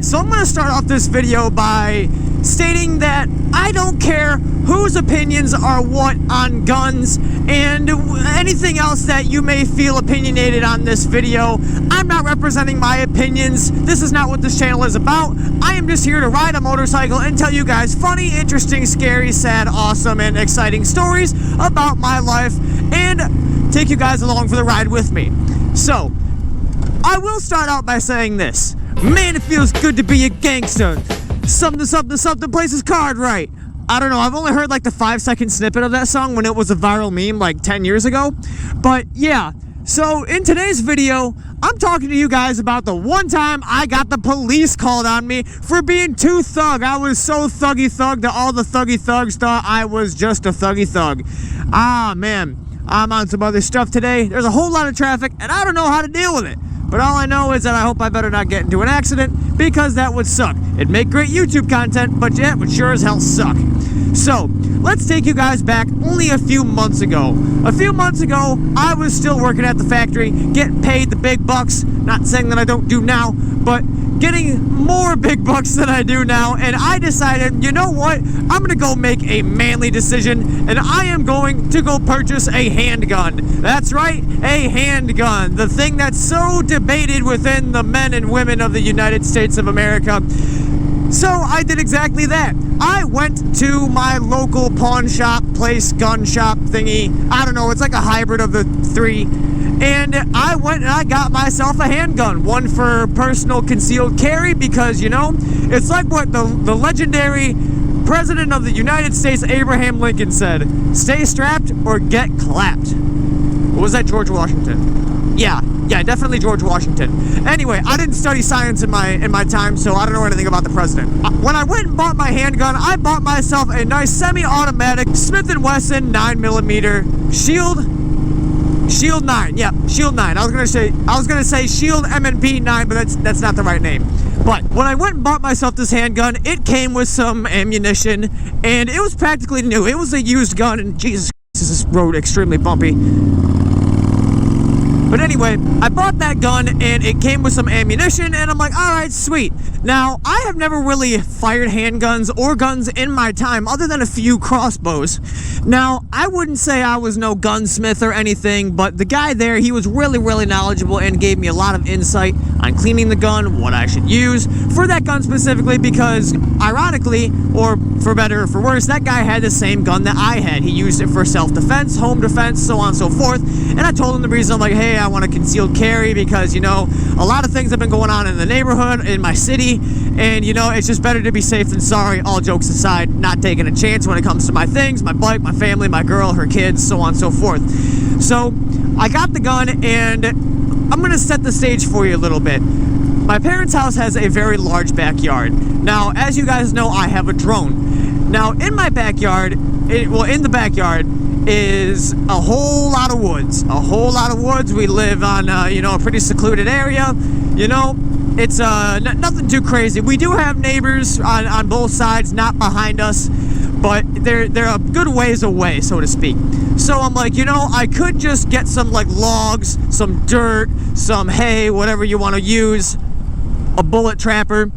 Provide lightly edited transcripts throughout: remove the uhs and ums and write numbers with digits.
Alright, so I'm going to start off this video by stating that I don't care whose opinions are what on guns and anything else that you may feel opinionated on this video. I'm not representing my opinions. This is not what this channel is about. I am just here to ride a motorcycle and tell you guys funny, interesting, scary, sad, awesome, and exciting stories about my life and take you guys along for the ride with me. So, I will start out by saying this. Man, it feels good to be a gangster. Something, something, something, plays his card right. I don't know, I've only heard like the 5-second snippet of that song when it was a viral meme like 10 years ago. But yeah, so in today's video, I'm talking to you guys about the one time I got the police called on me for being too thug. I was so thuggy thug that all the thuggy thugs thought I was just a thuggy thug. Ah, man, I'm on some other stuff today. There's a whole lot of traffic, and I don't know how to deal with it. But all I know is that I hope I better not get into an accident, because that would suck. It'd make great YouTube content, but yeah, it would sure as hell suck. So, let's take you guys back only a few months ago. A few months ago, I was still working at the factory, getting paid the big bucks. Not saying that I don't do now, but getting more big bucks than I do now, and I decided, you know what, I'm gonna go make a manly decision, and I am going to go purchase a handgun. That's right, a handgun, the thing that's so debated within the men and women of the United States of America. So I did exactly that. I went to my local pawn shop, place, gun shop thingy. I don't know, it's like a hybrid of the three. And I went and I got myself a handgun. One for personal concealed carry because, you know, it's like what the legendary President of the United States, Abraham Lincoln, said. Stay strapped or get clapped. Or was that George Washington? Yeah, definitely George Washington. Anyway, I didn't study science in my time, so I don't know anything about the president. When I went and bought my handgun, I bought myself a nice semi-automatic Smith & Wesson 9mm Shield 9, yeah, Shield 9. I was gonna say Shield M&P 9, but that's not the right name. But when I went and bought myself this handgun, it came with some ammunition, and it was practically new. It was a used gun, and Jesus Christ, is this road extremely bumpy. But anyway, I bought that gun, and it came with some ammunition, and I'm like, alright, sweet. Now, I have never really fired handguns or guns in my time, other than a few crossbows. Now, I wouldn't say I was no gunsmith or anything, but the guy there, he was really, really knowledgeable and gave me a lot of insight on cleaning the gun, what I should use for that gun specifically, because ironically, or for better or for worse, that guy had the same gun that I had. He used it for self-defense, home defense, so on and so forth, and I told him the reason. I'm like, hey, I want a concealed carry because, you know, a lot of things have been going on in the neighborhood, in my city, and, you know, it's just better to be safe than sorry, all jokes aside, not taking a chance when it comes to my things, my bike, my family, my girl, her kids, so on and so forth. So, I got the gun, and I'm going to set the stage for you a little bit. My parents' house has a very large backyard. Now, as you guys know, I have a drone. Now, in my backyard, in the backyard, is a whole lot of woods. A whole lot of woods. We live on, you know, a pretty secluded area. You know, it's nothing too crazy. We do have neighbors on both sides, not behind us, but they're a good ways away, so to speak. So I'm like, you know, I could just get some like logs, some dirt, some hay, whatever you want to use, a bullet trapper,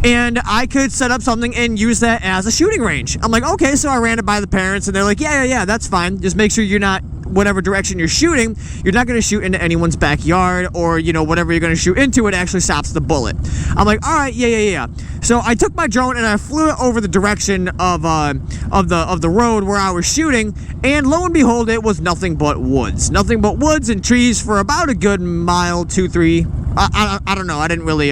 and I could set up something and use that as a shooting range. I'm like, okay, so I ran it by the parents, and they're like, yeah, that's fine. Just make sure you're not, whatever direction you're shooting, you're not going to shoot into anyone's backyard, or, you know, whatever you're going to shoot into, it actually stops the bullet. I'm like, all right, yeah. So I took my drone and I flew it over the direction of the road where I was shooting, and lo and behold, it was nothing but woods. Nothing but woods and trees for about a good mile, 2, 3. I don't know. I didn't really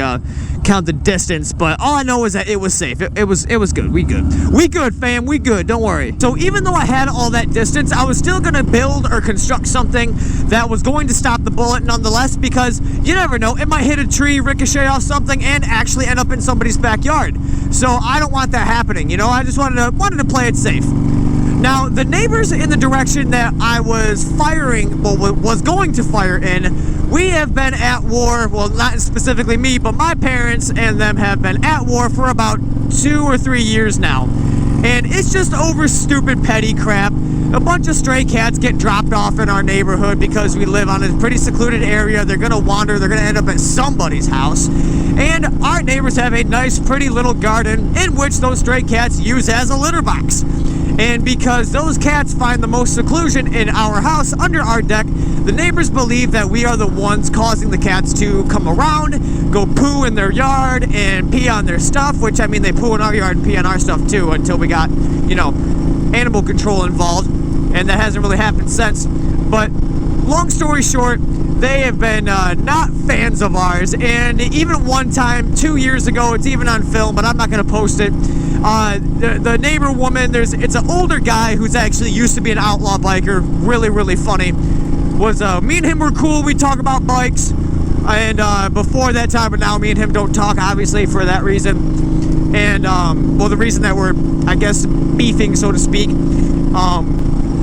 count the distance, but all I know is that it was safe. It was good. We good, fam. We good. Don't worry. So even though I had all that distance, I was still gonna build or construct something that was going to stop the bullet nonetheless, because you never know, it might hit a tree, ricochet off something, and actually end up in somebody's backyard. So I don't want that happening. You know, I just wanted to play it safe. Now, the neighbors in the direction that I was firing, well, was going to fire in, we have been at war, well, not specifically me, but my parents and them have been at war for about 2 or 3 years now. And it's just over stupid petty crap. A bunch of stray cats get dropped off in our neighborhood because we live on a pretty secluded area. They're gonna wander, they're gonna end up at somebody's house. And our neighbors have a nice, pretty little garden in which those stray cats use as a litter box. And because those cats find the most seclusion in our house under our deck, the neighbors believe that we are the ones causing the cats to come around, go poo in their yard, and pee on their stuff, which, I mean, they poo in our yard and pee on our stuff too, until we got, you know, animal control involved, and that hasn't really happened since. But long story short, they have been not fans of ours, and even one time 2 years ago, it's even on film, but I'm not going to post it. The neighbor woman, it's an older guy who's actually used to be an outlaw biker, really funny. Was me and him were cool, we talk about bikes, and before that time, but now me and him don't talk, obviously, for that reason. And well, the reason that we're, I guess, beefing, so to speak.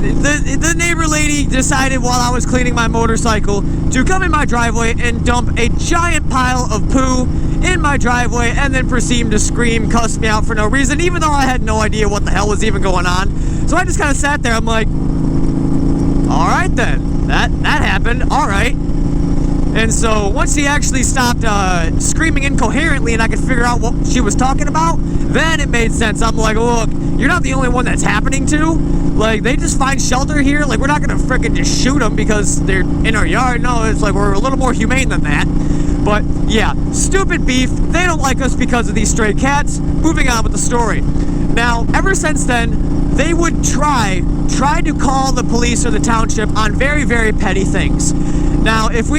The neighbor lady decided while I was cleaning my motorcycle to come in my driveway and dump a giant pile of poo in my driveway, and then proceed to scream, cuss me out for no reason, even though I had no idea what the hell was even going on. So I just kind of sat there. I'm like, all right then, that happened, all right. And so once he actually stopped screaming incoherently and I could figure out what she was talking about, then it made sense. I'm like, look, you're not the only one that's happening to. Like, they just find shelter here. Like, we're not gonna frickin' just shoot them because they're in our yard. No, it's like we're a little more humane than that. But yeah, stupid beef. They don't like us because of these stray cats. Moving on with the story. Now, ever since then, they would try to call the police or the township on very petty things. Now, if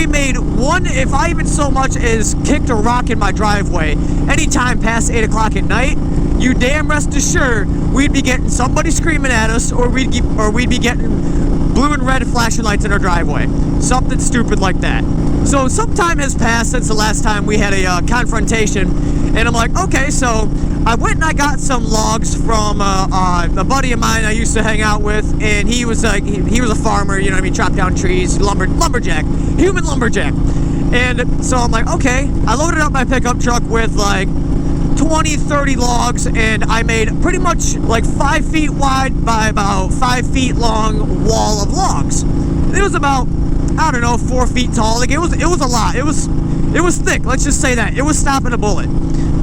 I even so much as kicked a rock in my driveway anytime past 8 o'clock at night, you damn rest assured we'd be getting somebody screaming at us, or we'd be getting blue and red flashing lights in our driveway. Something stupid like that. So some time has passed since the last time we had a confrontation, and I'm like, okay, so I went and I got some logs from a buddy of mine I used to hang out with, and he was a farmer, you know what I mean, chopped down trees, lumberjack, human lumberjack. And so I'm like, okay, I loaded up my pickup truck with like 20-30 logs, and I made pretty much like 5 feet wide by about 5 feet long wall of logs. It was about, I don't know, 4 feet tall. Like, it was a lot. It was thick, let's just say that. It was stopping a bullet.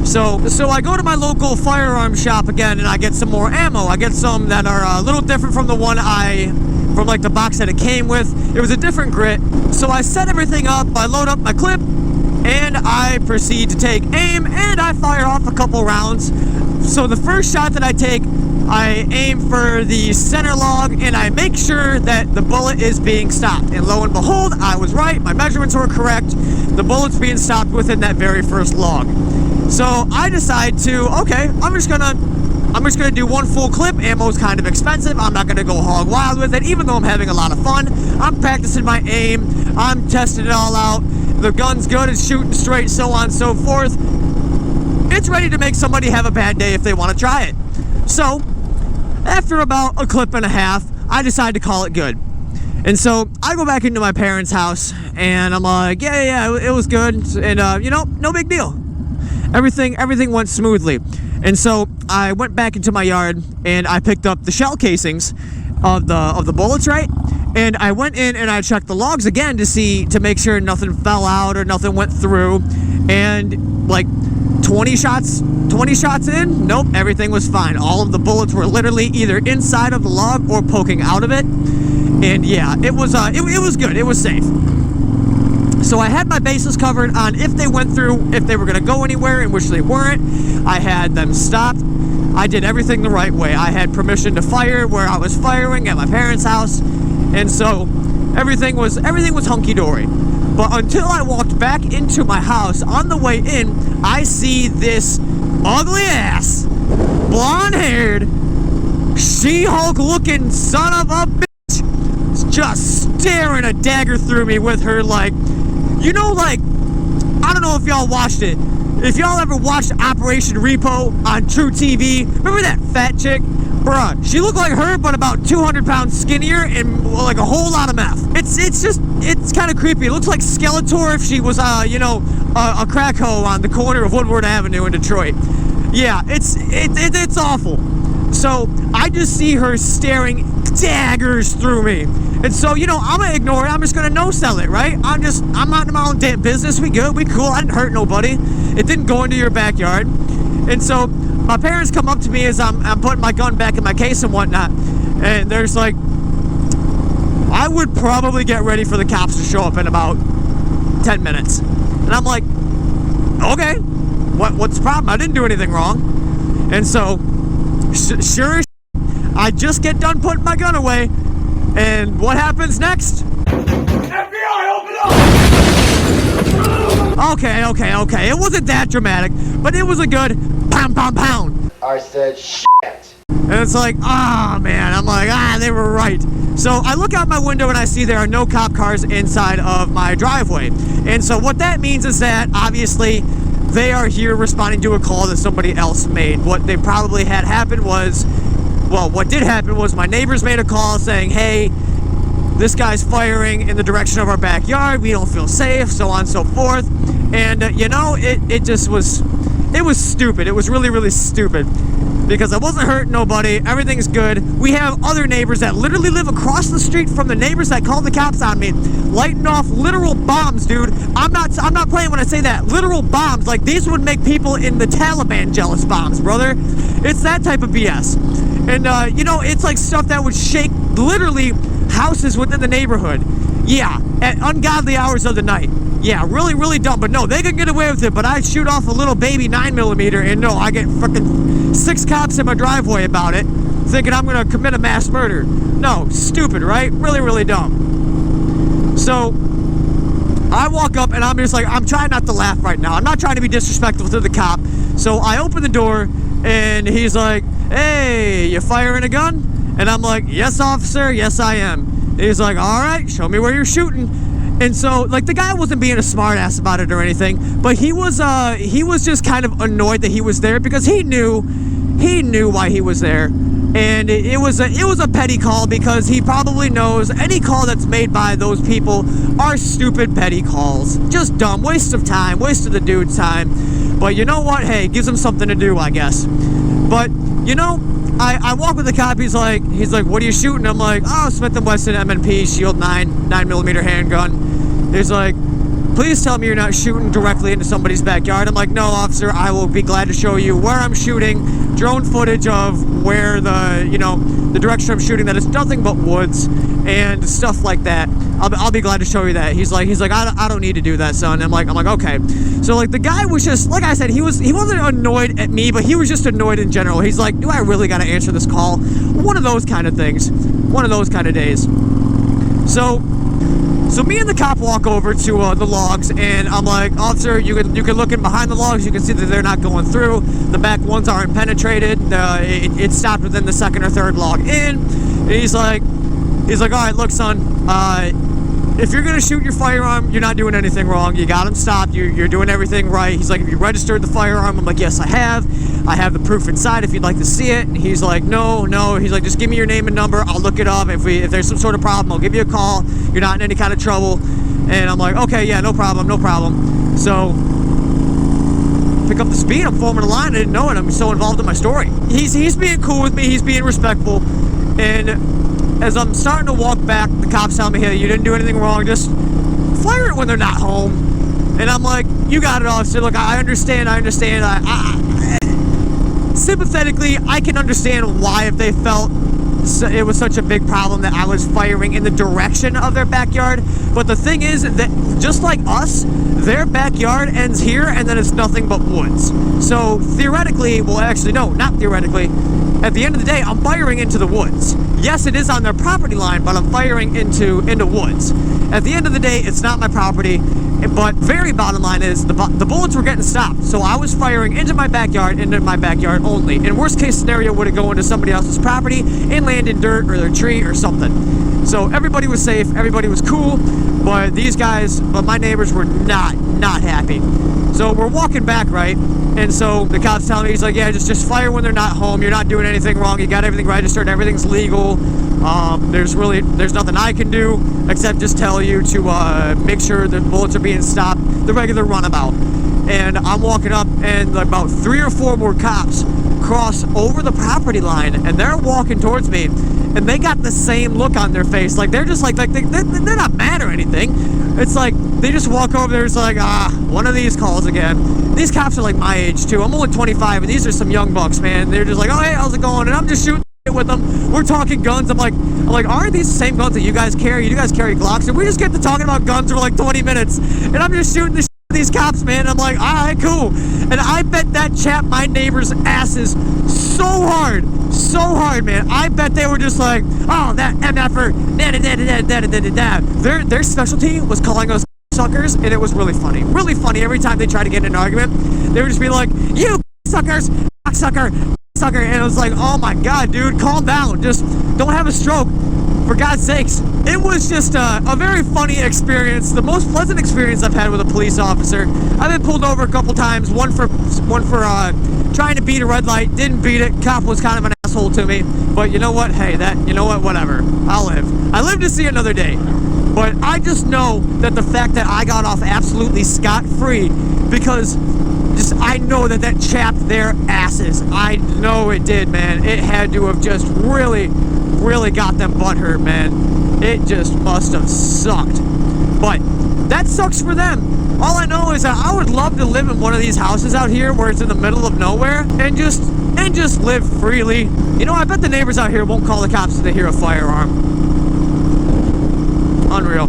So I go to my local firearm shop again, and I get some more ammo. I get some that are a little different from the one from like the box that it came with. It was a different grit. So I set everything up, I load up my clip, and I proceed to take aim, and I fire off a couple rounds. So the first shot that I take, I aim for the center log, and I make sure that the bullet is being stopped. And lo and behold, I was right. My measurements were correct. The bullet's being stopped within that very first log. So I decide to, okay, I'm just gonna do one full clip. Ammo's kind of expensive. I'm not gonna go hog wild with it, even though I'm having a lot of fun. I'm practicing my aim. I'm testing it all out. The gun's good, it's shooting straight, so on and so forth. It's ready to make somebody have a bad day if they want to try it. So, after about a clip and a half, I decide to call it good. And so, I go back into my parents' house, and I'm like, yeah, it was good, and, you know, no big deal. Everything went smoothly. And so, I went back into my yard, and I picked up the shell casings of the bullets, right? And I went in and I checked the logs again to make sure nothing fell out or nothing went through. And like 20 shots in, nope, everything was fine. All of the bullets were literally either inside of the log or poking out of it. And yeah, it was good. It was safe. So I had my bases covered on if they went through, if they were going to go anywhere, in which they weren't. I had them stopped. I did everything the right way. I had permission to fire where I was firing at my parents' house. And so everything was hunky-dory. But until I walked back into my house, on the way in, I see this ugly ass, blonde-haired, She-Hulk looking son of a bitch just staring a dagger through me with her, like, you know, like, I don't know if y'all watched it. If y'all ever watched Operation Repo on True TV, remember that fat chick? Bruh, she looked like her, but about 200 pounds skinnier and like a whole lot of meth. It's kind of creepy. It looks like Skeletor if she was, you know, a crack hoe on the corner of Woodward Avenue in Detroit. Yeah, it's awful. So I just see her staring daggers through me. And so, you know, I'm gonna ignore it. I'm just gonna no-sell it, right? I'm not in my own damn business. We good, we cool. I didn't hurt nobody. It didn't go into your backyard. And so my parents come up to me as I'm putting my gun back in my case and whatnot. And they're just like, I would probably get ready for the cops to show up in about 10 minutes. And I'm like, okay, what's the problem? I didn't do anything wrong. And so, sure as I just get done putting my gun away, and what happens next? FBI, open up! Okay. It wasn't that dramatic, but it was a good pound, pound, pound. I said shit. And it's like, ah, man. I'm like, they were right. So I look out my window and I see there are no cop cars inside of my driveway. And so what that means is that, obviously, they are here responding to a call that somebody else made. What they probably had happen was, well, what did happen was my neighbors made a call saying, hey, this guy's firing in the direction of our backyard. We don't feel safe, so on and so forth. And, you know, it just was, it was stupid. It was really, really stupid. Because I wasn't hurting nobody. Everything's good. We have other neighbors that literally live across the street from the neighbors that called the cops on me, lighting off literal bombs, dude. I'm not playing when I say that. Literal bombs. Like, these would make people in the Taliban jealous bombs, brother. It's that type of BS. And, you know, it's like stuff that would shake literally houses within the neighborhood. Yeah, at ungodly hours of the night. Yeah, really, really dumb. But no, they could get away with it. But I shoot off a little baby 9mm, and no, I get fucking 6 cops in my driveway about it, thinking I'm gonna commit a mass murder. No, stupid, right? Really, really dumb. So I walk up and I'm just like, I'm trying not to laugh right now. I'm not trying to be disrespectful to the cop. So I open the door and he's like, hey, you firing a gun? And I'm like, yes, officer, yes, I am. And he's like, all right, show me where you're shooting. And so, like, the guy wasn't being a smartass about it or anything, but he was just kind of annoyed that he was there because he knew why he was there. And it was a petty call because he probably knows any call that's made by those people are stupid petty calls. Just dumb, waste of time, waste of the dude's time. But you know what? Hey, gives him something to do, I guess. But, you know, I walk with the cop. He's like, what are you shooting? I'm like, oh, Smith & Wesson M&P Shield 9mm handgun. He's like, please tell me you're not shooting directly into somebody's backyard. I'm like, no, officer, I will be glad to show you where I'm shooting. Drone footage of where the direction I'm shooting, that is nothing but woods and stuff like that. I'll be glad to show you that. He's like, I don't need to do that, son. I'm like, okay. So, like, the guy was just, like I said, he wasn't annoyed at me, but he was just annoyed in general. He's like, do I really got to answer this call? One of those kind of things. One of those kind of days. So me and the cop walk over to the logs, and I'm like, officer, you can look in behind the logs. You can see that they're not going through. The back ones aren't penetrated. It stopped within the second or third log in. And he's like, all right, look, son, if you're gonna shoot your firearm, you're not doing anything wrong. You got him stopped. You're doing everything right. He's like, have you registered the firearm? I'm like, yes, I have. I have the proof inside if you'd like to see it. And he's like, no. He's like, just give me your name and number. I'll look it up. If there's some sort of problem, I'll give you a call. You're not in any kind of trouble. And I'm like, okay, yeah, no problem. So pick up the speed. I'm forming a line. I didn't know it. I'm so involved in my story. He's being cool with me. He's being respectful. And as I'm starting to walk back, the cops tell me, hey, you didn't do anything wrong. Just fire it when they're not home. And I'm like, you got it, officer. Look, I understand. Sympathetically, I can understand why, if they felt it was such a big problem that I was firing in the direction of their backyard. But the thing is that, just like us, their backyard ends here and then it's nothing but woods. So theoretically, well, actually, no, not theoretically. At the end of the day, I'm firing into the woods. Yes, it is on their property line, but I'm firing into woods. At the end of the day, it's not my property. But very bottom line is the bullets were getting stopped. So I was firing into my backyard only. In worst case scenario, would it go into somebody else's property and land in dirt or their tree or something. So everybody was safe, everybody was cool, but my neighbors were not happy. So we're walking back, right? And so the cop's telling me, he's like, yeah, just fire when they're not home. You're not doing anything wrong. You got everything registered. Everything's legal. There's nothing I can do except just tell you to make sure the bullets are being stopped, the regular runabout. And I'm walking up, and about 3 or 4 more cops cross over the property line, and they're walking towards me, and they got the same look on their face. Like, they're just like they're not mad or anything. It's like they just walk over there. It's like, one of these calls again. These cops are like my age too. I'm only 25, and these are some young bucks, man. They're just like, oh, hey, how's it going? And I'm just shooting with them. We're talking guns. I'm like, aren't these the same guns that you guys carry? You guys carry Glocks? And we just get to talking about guns for like 20 minutes, and I'm just shooting the these cops, man. I'm like, all right, cool. And I bet that chapped my neighbor's asses so hard, man. I bet they were just like, oh, that MFer, Their specialty was calling us suckers, and it was really funny. Really funny. Every time they tried to get in an argument, they would just be like, you suckers, sucker, and it was like, oh my god, dude, calm down. Just don't have a stroke. For God's sakes. It was just a very funny experience, the most pleasant experience I've had with a police officer. I've been pulled over a couple times, one for trying to beat a red light, didn't beat it. Cop was kind of an asshole to me, but you know what? Hey, whatever. I'll live. I live to see another day. But I just know that the fact that I got off absolutely scot-free, because I know that chapped their asses. I know it did, man. It had to have just really got them butthurt, man. It just must have sucked. But that sucks for them. All I know is that I would love to live in one of these houses out here where it's in the middle of nowhere and just live freely. You know, I bet the neighbors out here won't call the cops if they hear a firearm. Unreal.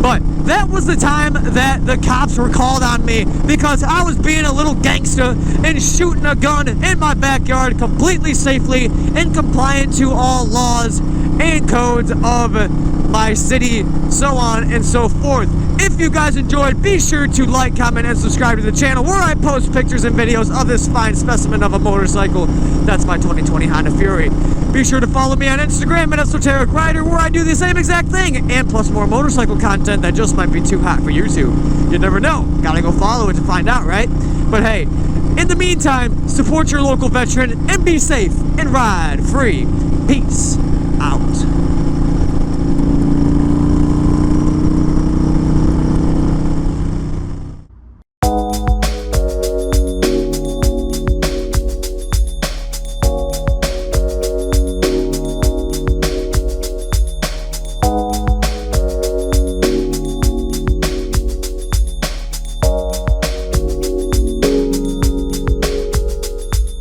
But that was the time that the cops were called on me because I was being a little gangster and shooting a gun in my backyard completely safely and compliant to all laws and codes of my city, so on and so forth. If you guys enjoyed, be sure to like, comment, and subscribe to the channel where I post pictures and videos of this fine specimen of a motorcycle. That's my 2020 Honda Fury. Be sure to follow me on Instagram at Esoteric Rider, where I do the same exact thing, and plus more motorcycle content that just might be too hot for YouTube. You never know. Gotta go follow it to find out, right? But hey, in the meantime, support your local veteran and be safe and ride free. Peace out.